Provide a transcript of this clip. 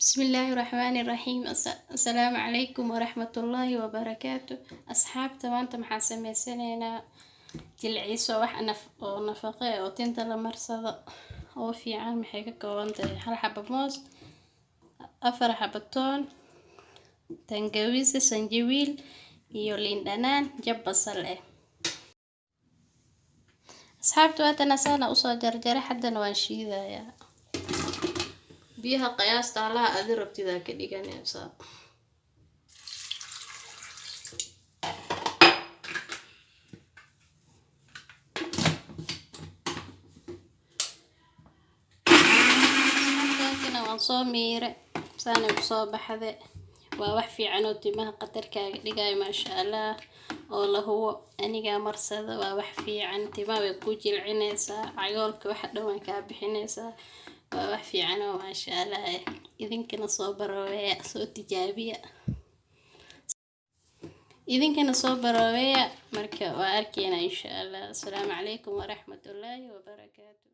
بسم الله الرحمن الرحيم السلام عليكم ورحمة الله وبركاته. أصحاب طبعا محاسمة سنة جلعيسو wax oo nafaqo oo tinta la marsado oo fiican maxay ka kooban tahay hal xabo moos, afar xabo toon, tangawiis, sanjabiil iyo liin dhanaan jab basal ah. asxaabtu waatana sana u soo jarjaray haddana waan shiidayaa. biyaha qiyaasta allaha aad rabtida ka dhiganaysaa. waan soo miire saana u soo baxday. waa wax fiican oo timaha qatarkaaga dhigay maasha Allah oo la hubo aniga marsada waa wax fiican timaha way ku jilcinaysaa cagoolka waxa dhawaan ka bixinaysaa waa wax fiican oo maasha Allah idinkana soo barooweya soo tijaabiya marka waa arkeena insha Allah. Assalaamu calaykum wa rahmatullaahi wa barakaatuh.